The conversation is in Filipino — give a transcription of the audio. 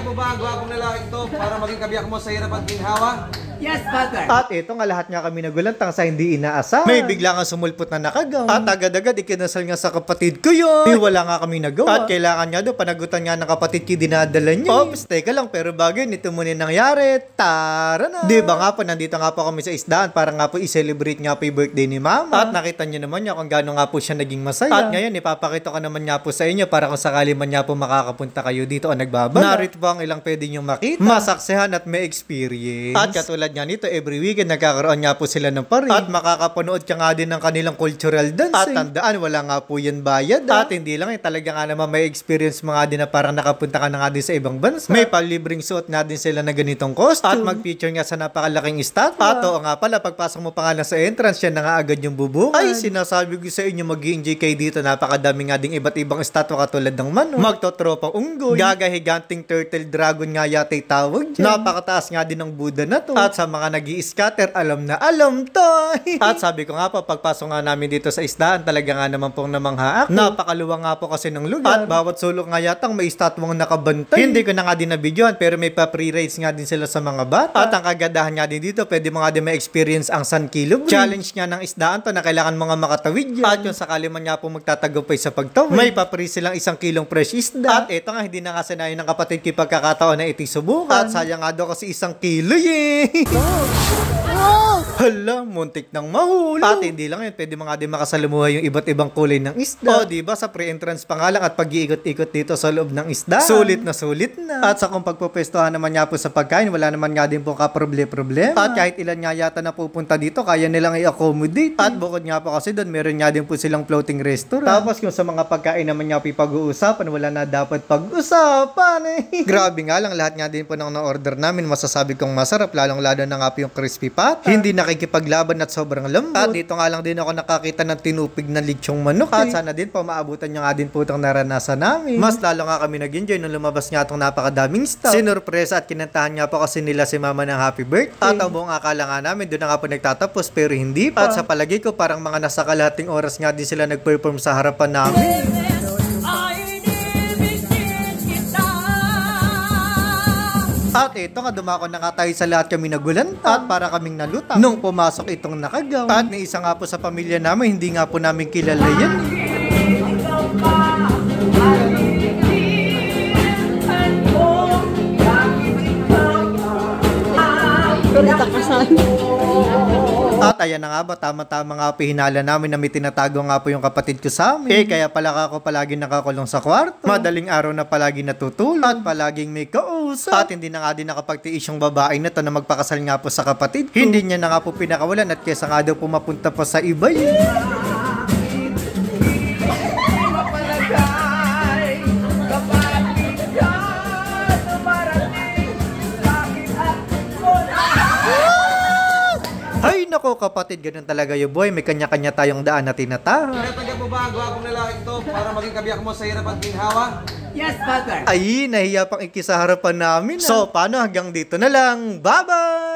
mo ba ang gwapong lalaki to para maging kabiyak mo sa hirap at ginhawa? Yes, Father. At ito nga lahat nga kami nagulantang sa hindi inaasam. May bigla nga sumulpot na nakagaw. At agad-agad ikinasal nga sa kapatid ko yun. Wala nga kami nagawa. At kailangan nga doon, panagutan nga ng kapatid ko dinadala niya. Oops, teka lang, pero bagay, nito muna nangyari. Tara na. Diba nga po, nandito nga po kami sa isdaan para nga po i-celebrate nga po yung birthday ni Mama. At nakita niyo naman niya kung gaano nga po siya naging masaya. At ngayon, ipapakita ko naman nga po sa inyo para kung sakali man nga po makakapunta kayo dito o nagbabala. Narito po ang ilang pwede niyong makita, masaksihan at may experience. At katulad nga nito, every weekend nagkakaroon nga po sila ng parade. At makakapanood ka nga din ng kanilang cultural dancing. At tandaan, wala nga po yan bayad. At hindi lang, talaga nga naman may experience mga din na parang nakapunta ka na nga din sa ibang bansa. May palibreng suot nga din sila na ganitong costume. At mag-feature nga sa napakalaking statue. At oo nga pala, pagpasok mo pa nga lang sa entrance, yan na nga agad yung bubungan. Ay, sinasabi ko sa inyo, mag-i-enjoy kayo dito. Napakadami nga ding iba't ibang statue katulad ng manok, magtotropang unggoy, gagahiganting turtle dragon nga yata'y tawag dyan. Napakataas nga din ng Buddha na to. At sa mga nag-i-scatter, alam na alam to. At sabi ko nga po, pagpasok nga namin dito sa isdaan, talaga nga naman pong namangha ako. Napakaluwang nga po kasi ng lugar. At bawat sulok nga yatang may statwang nakabantay. Hindi ko na nga din nabidyohan, pero may pa-pre-rates nga din sila sa mga bata. At ang kagadahan nga din dito, pwede mo nga din ma-experience ang Sun Kilo Bridge. Challenge nga ng isdaan to na kailangan mga makatawid yan. At yung sakali man nga po magtatagupay sa pagtawid, may pa-pre silang 1 kilong fresh isda. At ito nga, hindi na nga sanayin ng kapatid ko pagkakataon na iti subukan. At sayang nga daw kasi 1 kilo Hala, muntik nang mahulog. At hindi lang yun, pwede mga din makasalamuha yung iba't ibang kulay ng isda. O diba, sa pre-entrance pa nga lang at pag-iikot-ikot dito sa loob ng isda, sulit na sulit na. At sa kung pagpupwestuhan naman nga po sa pagkain, wala naman nga din po kaproblema. At kahit ilan nga yata na pupunta dito, kaya nilang i-accommodate. At bukod nga po kasi doon, meron nga din po silang floating restaurant. Tapos kung sa mga pagkain naman nga po pag-uusapan, wala na dapat pag-usapan Grabe nga lang, lahat nga din po nang na-order namin, masasabi kong masarap, lalong-lalo na nga po yung crispy pata. Hindi nakikipaglaban at sobrang lambot. At dito nga lang din ako nakakita ng tinupig na lechong manok. At sana din po maabutan nyo nga din po itong naranasan namin. Mas lalo nga kami nag-enjoy nung lumabas nga itong napakadaming stuff. Sinurpresa at kinantahan nga po kasi nila si Mama ng happy birthday. At ang buong akala nga namin doon na nga po nagtatapos, pero hindi pa. At sa palagi ko parang mga nasa kalahating oras nga din sila nag-perform sa harapan namin. At ito nga, dumako na nga tayo sa lahat kami nagulan at para kaming nalutang nung pumasok itong nakagaw. At may isa nga po sa pamilya namin, hindi nga po namin kilala yan. At ayan na nga ba, tama-tama nga po hinala namin na may tinatago nga po yung kapatid ko sa amin. Kaya pala ako palagi nakakulong sa kwarto. Madaling araw na palagi natutulog. At palaging may kausap. At hindi na nga din nakapagtiis yung babae na to na magpakasal nga po sa kapatid ko. Hindi niya na nga po pinakawalan at kesa nga daw pumapunta pa sa iba yun. Ay nako kapatid, ganun talaga yung boy. May kanya-kanya tayong daan na tinatahan. Tinatagyan mo ba ang gwapong lalaki to para maging kabiyak mo sa hirap at ginhawa? Yes, Father. Ay, nahiya pang ikisaharapan namin. So, paano hanggang dito na lang? Bye-bye!